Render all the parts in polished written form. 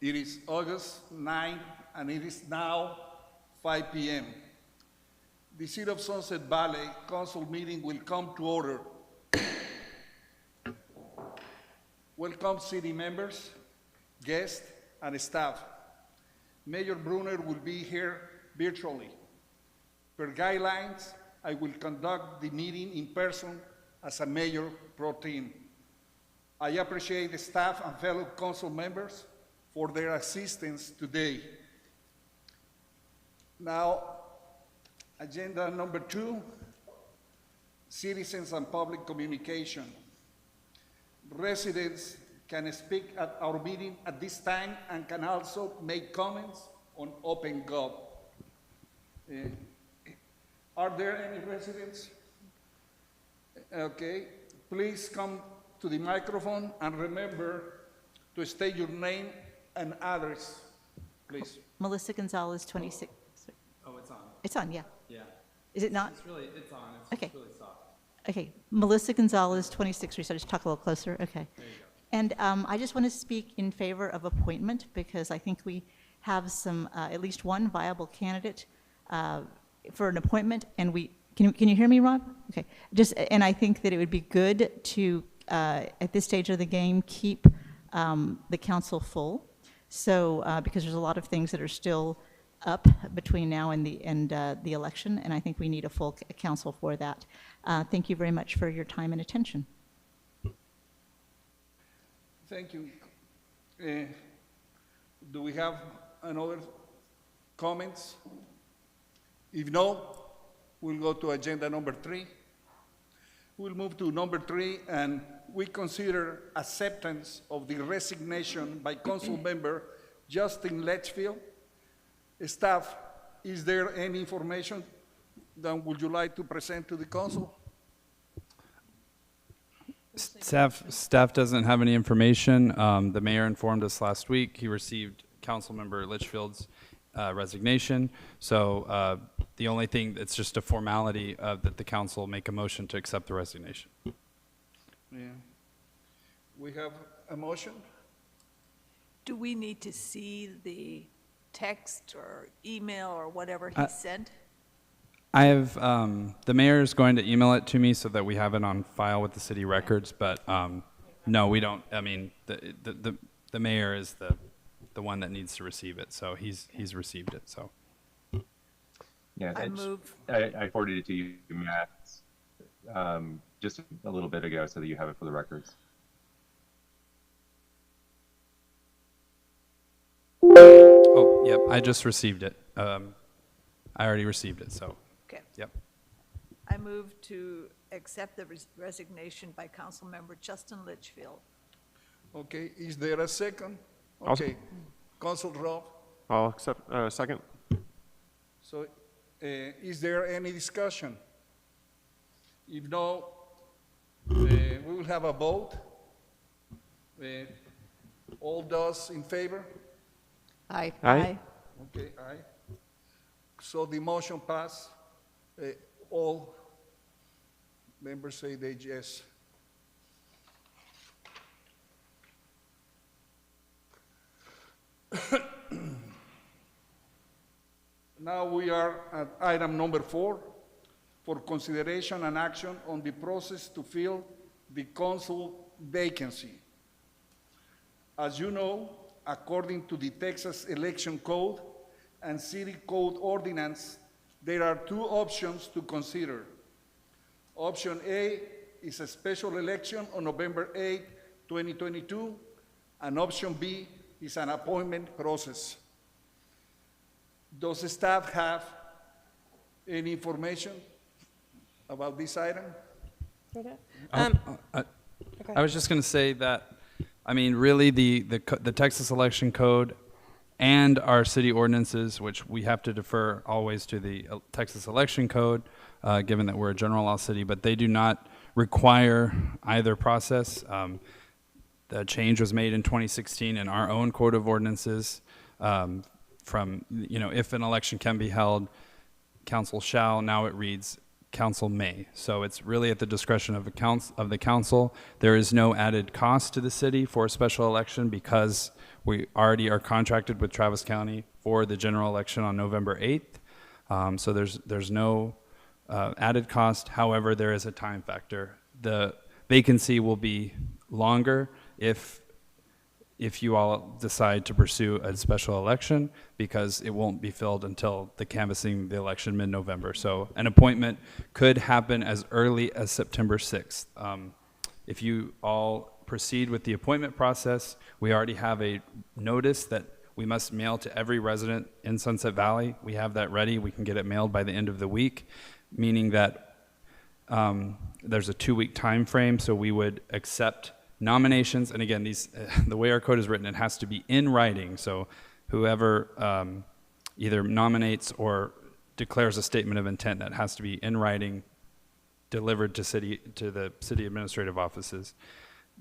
It is August 9, and it is now 5 p.m. The City of Sunset Valley Council meeting will come to order. Welcome city members, guests, and staff. Mayor Brunner will be here virtually. Per guidelines, I will conduct the meeting in person as a mayor pro tem. I appreciate the staff and fellow council members for their assistance today. Now, agenda number 2, citizens and public communication. Residents can speak at our meeting at this time and can also make comments on OpenGov. Are there any residents? Okay, please come to the microphone and remember to state your name and address, please. Melissa Gonzalez, 26. Oh, it's on. It's on, yeah. Yeah. Is it not? It's on. It's Okay. just really soft. Okay, Melissa Gonzalez, 26 Street. So just talk a little closer. Okay. There you go. And I just want to speak in favor of appointment because I think we have some, at least one viable candidate for an appointment. And can you hear me, Rob? Okay. And I think that it would be good to, at this stage of the game, keep the council full. So because there's a lot of things that are still up between now and the election, and I think we need a full council for that. Thank you very much for your time and attention. Thank you. Do we have another comments? If no, we'll go to agenda number 3. We'll move to number 3, and we consider acceptance of the resignation by council member Justin Letchfield. Staff, is there any information that would you like to present to the council? Staff doesn't have any information. The mayor informed us last week he received Councilmember Litchfield's resignation. So the only thing, it's just a formality that the council make a motion to accept the resignation. Yeah. We have a motion? Do we need to see the text or email or whatever he sent? I have, the mayor is going to email it to me so that we have it on file with the city records, but no, we don't. I mean, the mayor is the one that needs to receive it, so he's received it, so. Yeah, I I forwarded it to you, Matt, just a little bit ago so that you have it for the records. Oh, yep, I just received it. I already received it, so, Okay. yep. I move to accept the resignation by Councilmember Justin Litchfield. Okay, is there a second? Also- Okay, Council Rob. I'll accept, second. So, is there any discussion? If no, we will have a vote. All those in favor? Aye. Aye. Okay, aye. So the motion passed. All members say they yes. Now we are at item number 4, for consideration and action on the process to fill the council vacancy. As you know, according to the Texas Election Code and City Code Ordinance, there are 2 options to consider. Option A is a special election on November 8, 2022, and option B is an appointment process. Does the staff have any information about this item? I was just going to say that, I mean, really, the Texas Election Code and our city ordinances, which we have to defer always to the Texas Election Code, given that we're a general law city, but they do not require either process. The change was made in 2016 in our own code of ordinances from, if an election can be held, council shall, now it reads, council may. So it's really at the discretion of the council. There is no added cost to the city for a special election because we already are contracted with Travis County for the general election on November 8th. So there's no added cost. However, there is a time factor. The vacancy will be longer if you all decide to pursue a special election, because it won't be filled until the canvassing of the election mid-November. So an appointment could happen as early as September 6th. If you all proceed with the appointment process, we already have a notice that we must mail to every resident in Sunset Valley. We have that ready. We can get it mailed by the end of the week, meaning that there's a 2-week time frame, so we would accept nominations. And again, the way our code is written, it has to be in writing. So whoever either nominates or declares a statement of intent, that has to be in writing, delivered to the city administrative offices.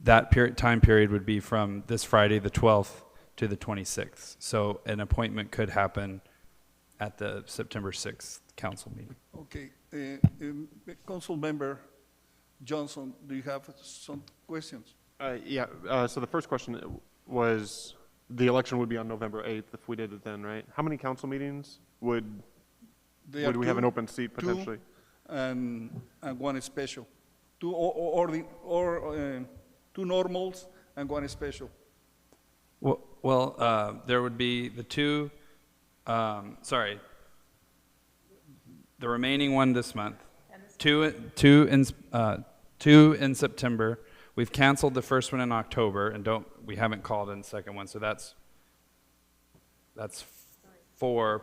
That time period would be from this Friday, the 12th, to the 26th. So an appointment could happen at the September 6th council meeting. Okay, Council Member Johnson, do you have some questions? So the first question was, the election would be on November 8th if we did it then, right? How many council meetings would There are we have an two- open seat potentially? Two and one special. Two normals and one special. Well, there would be the two, the remaining one this month, two in September. We've canceled the first one in October, and we haven't called in the second one, so that's 4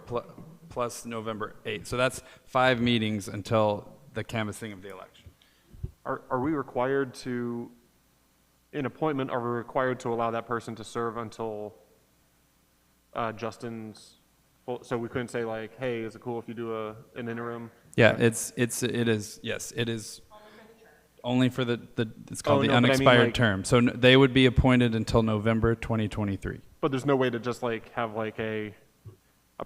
plus November 8th. So that's 5 meetings until the canvassing of the election. Are we required to, in appointment, are we required to allow that person to serve until Justin's, so we couldn't say like, hey, is it cool if you do an interim? Yeah, it is, yes, it is only for it's called the no, but I mean, unexpired like- term. So they would be appointed until November 2023. But there's no way to just like have like a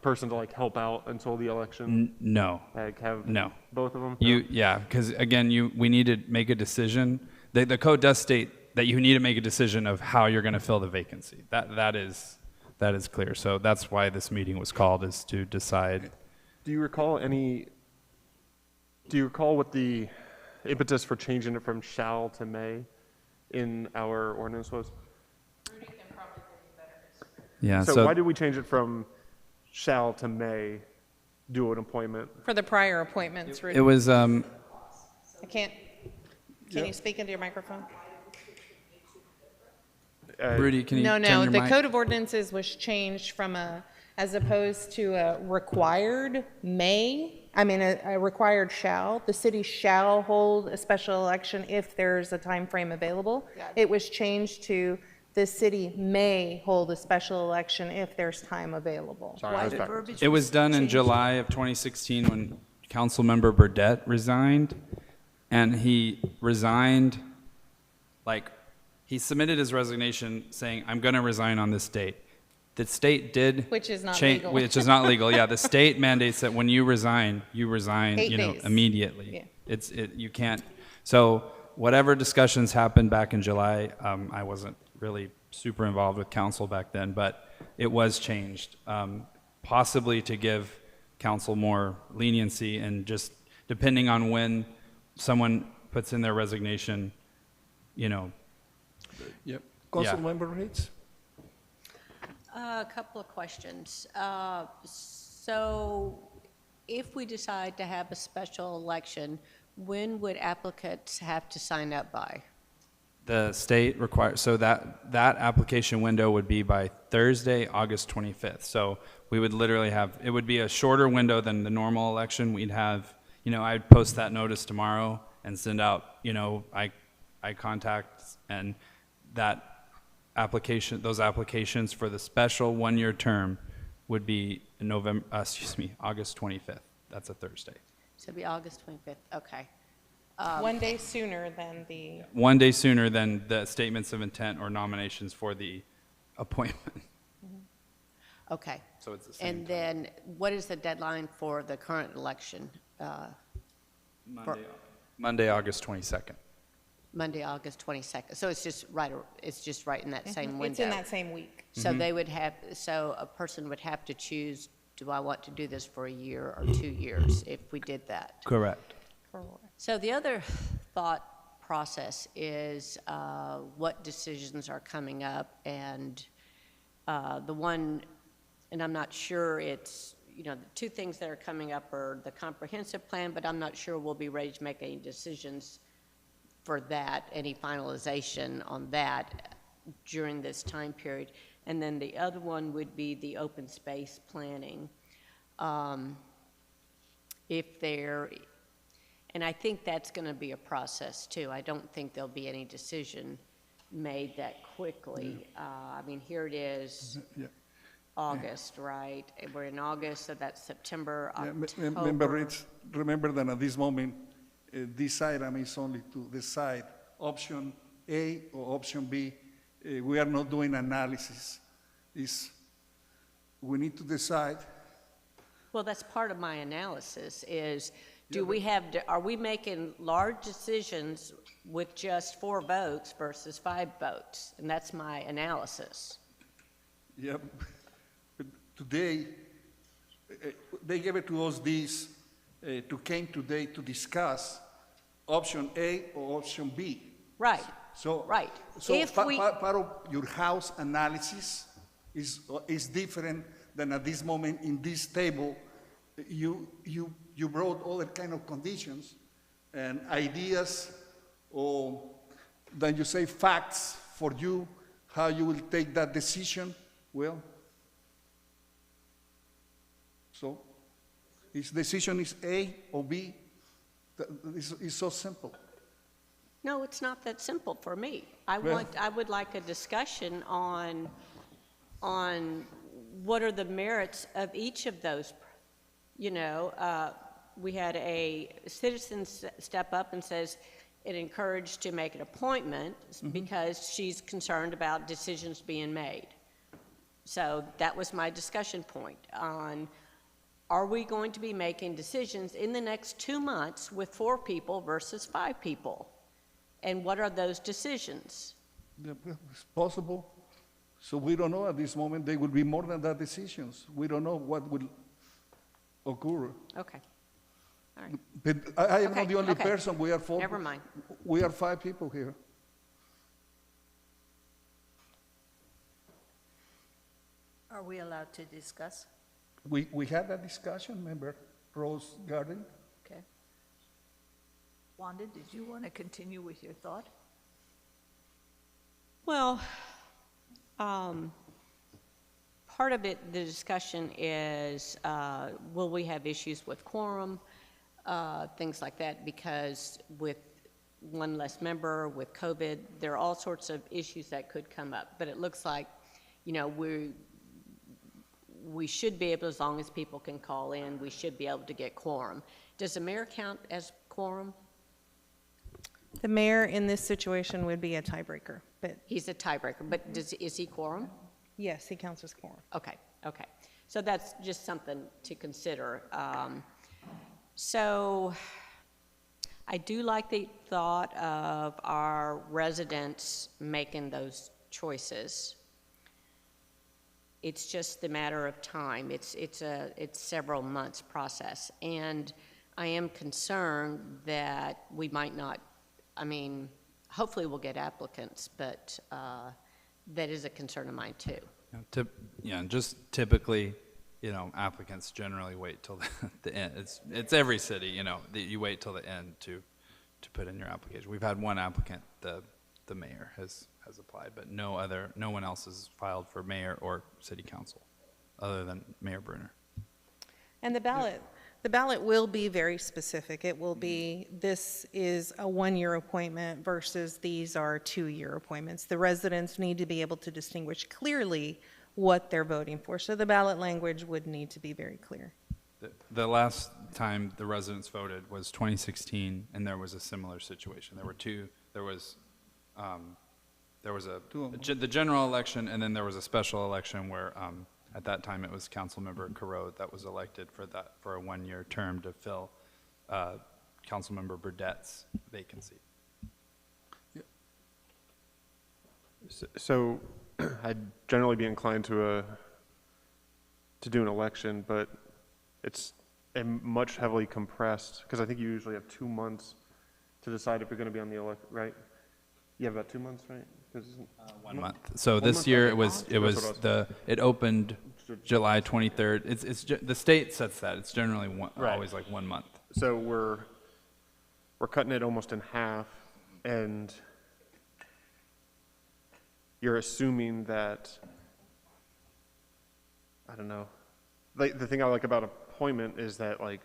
person to like help out until the election? No. Like have No. both of them? Because again, we need to make a decision. The code does state that you need to make a decision of how you're going to fill the vacancy. That is clear. So that's why this meeting was called, is to decide. Do you recall what the impetus for changing it from shall to may in our ordinance was? Yeah. So why did we change it from shall to may do an appointment? For the prior appointments, Rudy. it was I can't, can you speak into your microphone? Rudy? Can you No, turn no, your the mic? Code of Ordinances was changed from as opposed to a required a required shall. The city shall hold a special election if there's a time frame available. It was changed to the city may hold a special election if there's time available. Why the verbiage It was done in changed? July of 2016 when Councilmember Burdette resigned, and he resigned, he submitted his resignation saying, I'm going to resign on this date. The state did. Which is not change- legal. Which is not legal, yeah. The state mandates that when you resign, 8 days. immediately. Yeah. You can't. So whatever discussions happened back in July, I wasn't really super involved with council back then, but it was changed, possibly to give council more leniency, and just depending on when someone puts in their resignation, Yep. Council Member Reeds? A couple of questions. So if we decide to have a special election, when would applicants have to sign up by? the state requires, so that application window would be by Thursday, August 25th. So we would literally have, it would be a shorter window than the normal election. We'd have, I'd post that notice tomorrow and send out, I contacts, and that application, those applications for the special one-year term would be August 25th. That's a Thursday. So it'd be August 25th, okay. 1 day sooner than the, One day sooner than the statements of intent or nominations for the appointment. Okay. So it's the same And then what is the deadline for the current election? Monday, August 22nd. Monday, August 22nd. So it's just right in that same window. It's in that same week. So so a person would have to choose, do I want to do this for a year or 2 years if we did that? Correct. So the other thought process is what decisions are coming up, and the one, and I'm not sure it's, the two things that are coming up are the comprehensive plan, but I'm not sure we'll be ready to make any decisions for that, any finalization on that during this time period. And then the other one would be the open space planning. And I think that's going to be a process too. I don't think there'll be any decision made that quickly. I mean, here it is, Yeah. August, right? And we're in August, so that's September, Yeah, October. remember that at this moment, this item is only to decide option A or option B. We are not doing analysis. We need to decide. Well, that's part of my analysis is, are we making large decisions with just 4 votes versus 5 votes? And that's my analysis. Yep. But today, they gave it to us came today to discuss option A or option B. Right. So, Right. So If we- part of your house analysis is different than at this moment in this table. You brought all the kind of conditions and ideas, or then you say facts for you, how you will take that decision. Well, so his decision is A or B. It's so simple. No, it's not that simple for me. Well- I would like a discussion on what are the merits of each of those. We had a citizen step up and says it encouraged to make an appointment because she's concerned about decisions being made. So that was my discussion point on, are we going to be making decisions in the next 2 months with 4 people versus 5 people? And what are those decisions? Yeah, well, it's possible. So we don't know at this moment. There will be more than that decisions. We don't know what will occur. Okay. All right. But I am Okay, not the only okay. person. We are 4. Never mind. We are 5 people here. Are we allowed to discuss? We had that discussion, member Rose Garden. Okay. Wanda, did you want to continue with your thought? Well, part of it, the discussion is, will we have issues with quorum, things like that, because with one less member, with COVID, there are all sorts of issues that could come up. But it looks like, we should be able, as long as people can call in, we should be able to get quorum. Does the mayor count as quorum? The mayor in this situation would be a tiebreaker, but He's a tiebreaker, but is he quorum? yes, he counts as quorum. Okay. So that's just something to consider. So I do like the thought of our residents making those choices. It's just a matter of time. It's several months process. And I am concerned that we might not, hopefully we'll get applicants, but that is a concern of mine too. Just typically, applicants generally wait till the end. It's every city, that you wait till the end to put in your application. We've had one applicant, the mayor has applied, but no one else has filed for mayor or city council, other than Mayor Brunner. And the ballot will be very specific. It will be, this is a 1-year appointment versus these are 2-year appointments. The residents need to be able to distinguish clearly what they're voting for. So the ballot language would need to be very clear. The last time the residents voted was 2016, and there was a similar situation. There was the general election, and then there was a special election where, at that time, it was Councilmember Carrot that was elected for a 1-year term to fill Councilmember Burdett's vacancy. So I'd generally be inclined to do an election, but it's a much heavily compressed, because I think you usually have 2 months to decide if you're going to be on the right? You have about 2 months, right? 'Cause 1 month. So 1 this month, year okay. it was That's what it opened July 23rd. The state sets that. It's generally Right. always like 1 month. So we're cutting it almost in half, and you're assuming that, I don't know, like, the thing I like about appointment is that, like,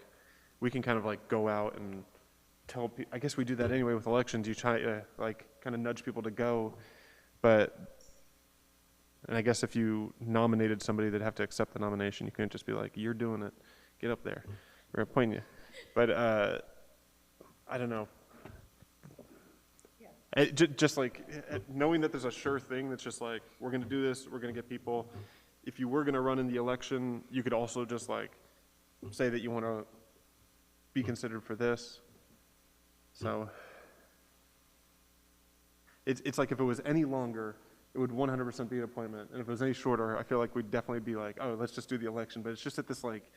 we can kind of like go out and tell people, I guess we do that anyway with elections, you try to like kind of nudge people to go, and I guess if you nominated somebody, they'd have to accept the nomination. You couldn't just be like, you're doing it, get up there, we're appointing you. But I don't know. Just like knowing that there's a sure thing that's just like, we're going to do this, we're going to get people. If you were going to run in the election, you could also just like say that you want to be considered for this. So it's like if it was any longer, it would 100% be an appointment. And if it was any shorter, I feel like we'd definitely be like, oh, let's just do the election. But it's just at this like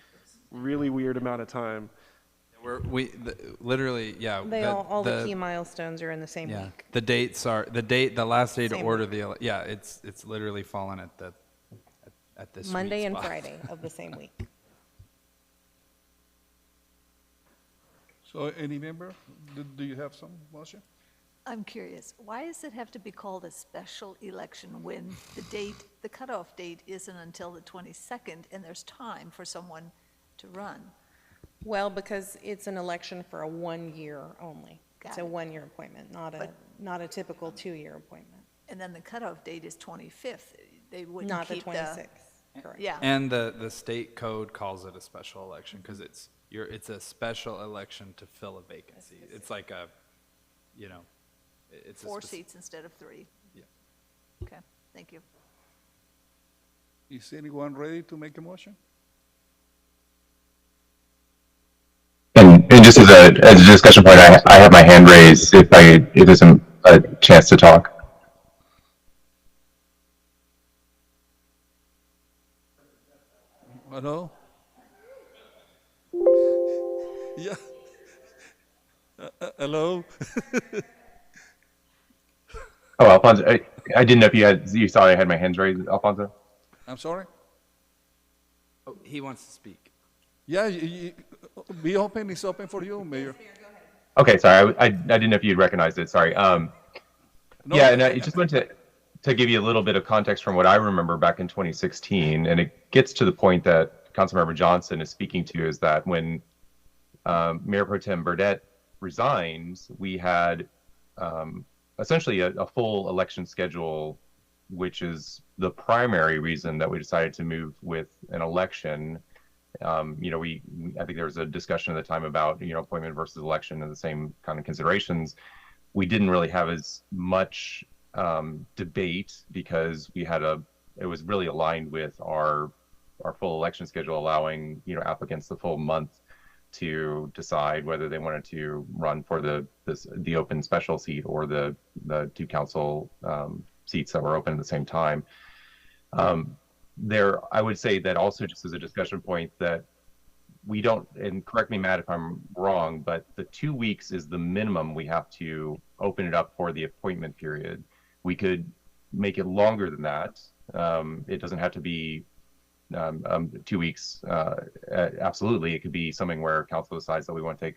really weird amount of time. Literally, yeah. All the key milestones are in the same Yeah, week. the last day to Same order week. yeah, it's literally fallen at this Monday sweet and spot. Friday of the same week. So any member, do you have some motion? I'm curious, why does it have to be called a special election when the cutoff date isn't until the 22nd, and there's time for someone to run? Well, because it's an election for a 1 year only. It's Got a it. 1 year appointment, not a typical 2 year appointment. And then the cutoff date is 25th. They wouldn't Not the keep 26th, correct. Yeah. And the state code calls it a special election because it's a special election to fill a vacancy. It's like a, it's a 4 seats instead of 3. Yeah. Okay, thank you. Is anyone ready to make a motion? And just as a discussion point, I have my hand raised if there's a chance to talk. Hello? Yeah. Hello? Oh, Alfonso, I didn't know if you saw I had my hands raised, Alfonso. I'm sorry? Oh, he wants to speak. Yeah, be open, it's open for you, Mayor. Okay, sorry, I didn't know if you'd recognized it, sorry. No, Yeah, and I just wanted to give you a little bit of context from what I remember back in 2016, and it gets to the point that Councilmember Johnson is speaking to, is that when Mayor Pro Tem Burdette resigned, we had essentially a full election schedule, which is the primary reason that we decided to move with an election. I think there was a discussion at the time about, appointment versus election and the same kind of considerations. We didn't really have as much debate because it was really aligned with our full election schedule, allowing, applicants the full month to decide whether they wanted to run for the open special seat or the 2 council seats that were open at the same time. I would say that also, just as a discussion point, that we don't, and correct me, Matt, if I'm wrong, but the 2 weeks is the minimum we have to open it up for the appointment period. We could make it longer than that. It doesn't have to be 2 weeks. Absolutely, it could be something where council decides that we want to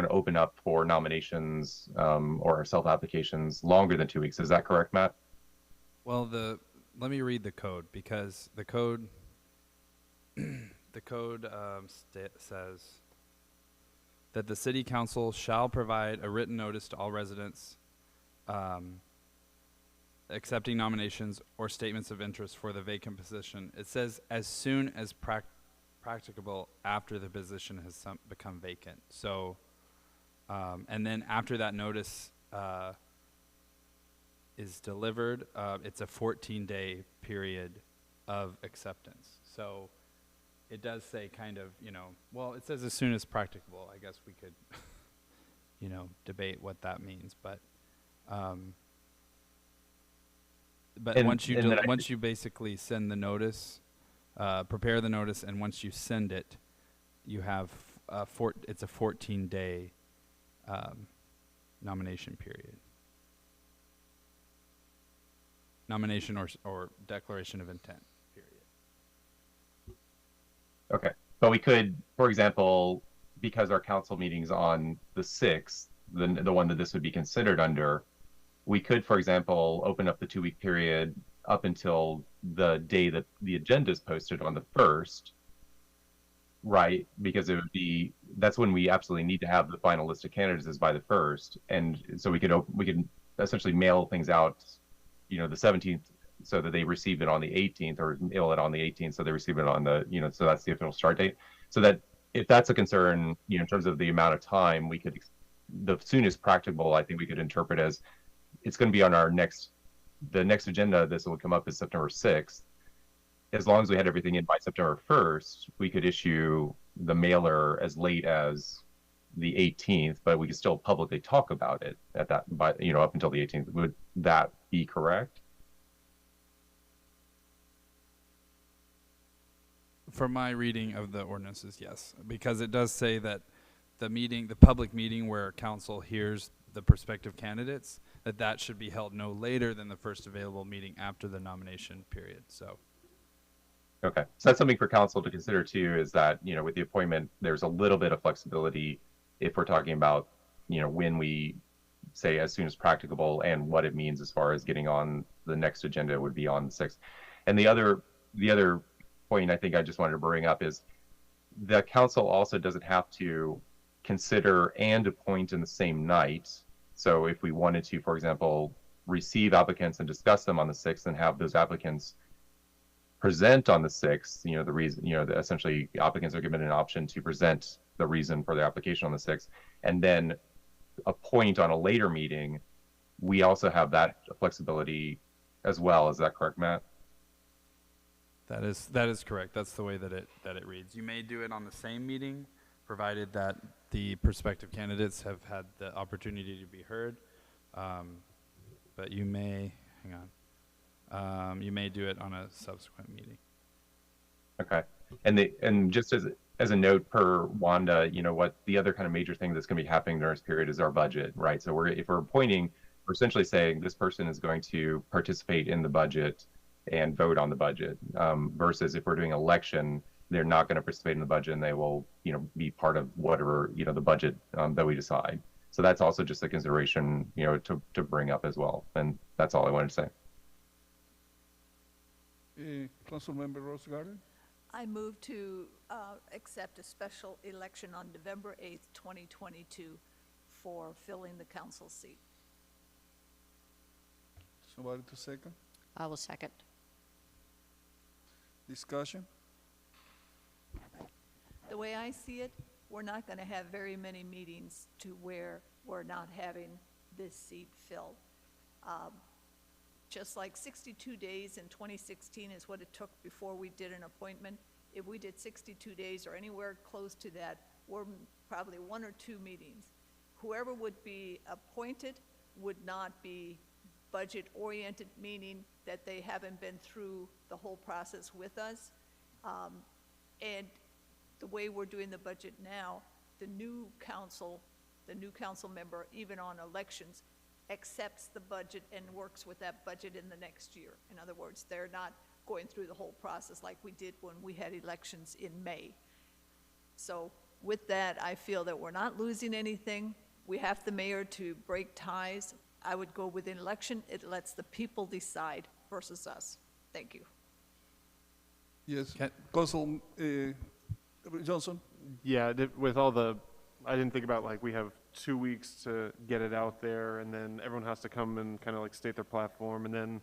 open up for nominations or self-applications longer than 2 weeks. Is that correct, Matt? Well, let me read the code, because the code says that the city council shall provide a written notice to all residents accepting nominations or statements of interest for the vacant position. It says as soon as practicable after the position has become vacant. So, and then after that notice is delivered, it's a 14-day period of acceptance. So it does say kind of, well, it says as soon as practicable. I guess we could debate what that means. But And- once you and then I once you basically send the notice, prepare the notice, and once you send it, you have it's a 14-day nomination period. Nomination or declaration of intent period. Okay, but we could, for example, because our council meeting's on the 6th, the one that this would be considered under, we could, for example, open up the 2-week period up until the day that the agenda is posted on the 1st, right? Because that's when we absolutely need to have the final list of candidates is by the 1st, and so we could essentially mail things out, the 17th, so that they receive it on the 18th, or mail it on the 18th, so they receive it on the, so that's the official start date. So that if that's a concern, in terms of the amount of time, the soonest practicable, I think we could interpret as it's going to be on the next agenda. This will come up is September 6th. As long as we had everything in by September 1st, we could issue the mailer as late as the 18th, but we could still publicly talk about it at that, up until the 18th. Would that be correct? For my reading of the ordinances, yes, because it does say that the public meeting where council hears the prospective candidates, that should be held no later than the first available meeting after the nomination period. So, Okay, so that's something for council to consider too, is that, with the appointment, there's a little bit of flexibility if we're talking about, when we say as soon as practicable, and what it means as far as getting on the next agenda would be on the 6th. And the other point I think I just wanted to bring up is the council also doesn't have to consider and appoint in the same night. So if we wanted to, for example, receive applicants and discuss them on the 6th and have those applicants present on the 6th, the reason, essentially the applicants are given an option to present the reason for their application on the 6th, and then appoint on a later meeting, we also have that flexibility as well. Is that correct, Matt? that is correct. That's the way that it reads. You may do it on the same meeting, provided that the prospective candidates have had the opportunity to be heard. But you may, you may do it on a subsequent meeting. Okay. And just as a note per Wanda, what the other kind of major thing that's going to be happening during this period is our budget, right? So if we're appointing, we're essentially saying this person is going to participate in the budget and vote on the budget, versus if we're doing election, they're not going to participate in the budget, and they will, be part of whatever, the budget that we decide. So that's also just a consideration, to bring up as well. And that's all I wanted to say. Councilmember Rose Garden? I move to accept a special election on November 8th, 2022 for filling the council seat. Somebody to second? I will second. Discussion? The way I see it, we're not going to have very many meetings to where we're not having this seat filled. Just like 62 days in 2016 is what it took before we did an appointment. If we did 62 days or anywhere close to that, we're probably 1 or 2 meetings. Whoever would be appointed would not be budget-oriented, meaning that they haven't been through the whole process with us. And the way we're doing the budget now, the new council member, even on elections, accepts the budget and works with that budget in the next year. In other words, they're not going through the whole process like we did when we had elections in May. So with that, I feel that we're not losing anything. We have the mayor to break ties. I would go with an election. It lets the people decide versus us. Thank you. Yes. Can- Council Johnson? Yeah, I didn't think about we have 2 weeks to get it out there, and then everyone has to come and kind of state their platform, and then,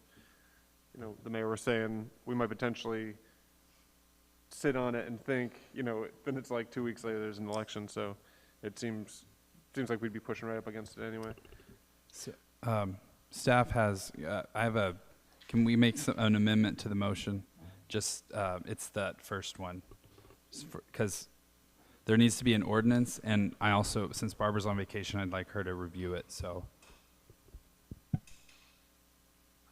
the mayor was saying we might potentially sit on it and think, then it's 2 weeks later there's an election, so it seems like we'd be pushing right up against it anyway. So, staff has, can we make an amendment to the motion? Just, it's that first one, because there needs to be an ordinance, and I also, since Barbara's on vacation, I'd like her to review it, so. I'm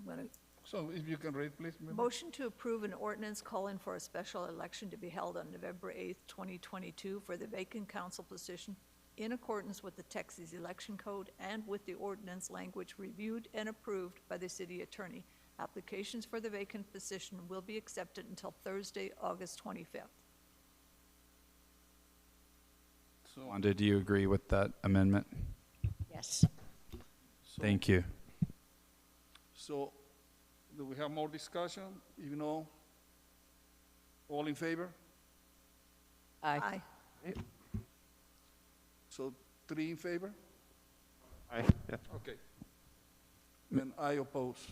going to So if you can read, please. Member. motion to approve an ordinance calling for a special election to be held on November 8th, 2022 for the vacant council position in accordance with the Texas Election Code and with the ordinance language reviewed and approved by the city attorney. Applications for the vacant position will be accepted until Thursday, August 25th. So, Wanda, do you agree with that amendment? Yes. Thank you. So, do we have more discussion? If no, all in favor? Aye. So 3 in favor? Aye, yeah. Okay. Then I oppose.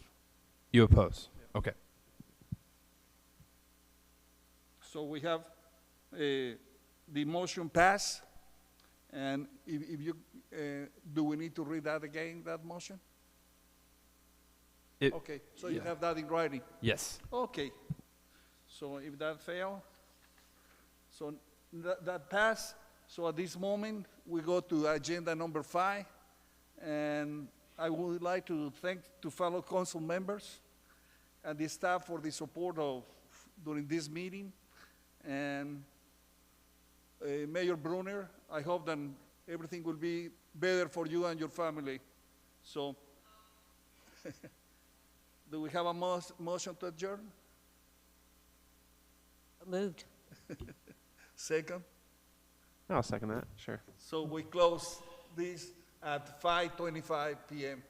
You oppose? Okay. So we have the motion passed, and if you, do we need to read that again, that motion? It- Okay, so you yeah. have that in writing. Yes. Okay. So if that fail, so that passed. So at this moment, we go to agenda number 5, and I would like to thank to fellow council members and the staff for the support of during this meeting. And Mayor Brunner, I hope that everything will be better for you and your family. So, do we have a motion to adjourn? Moved. Second? I'll second that, sure. So we close this at 5:25 p.m.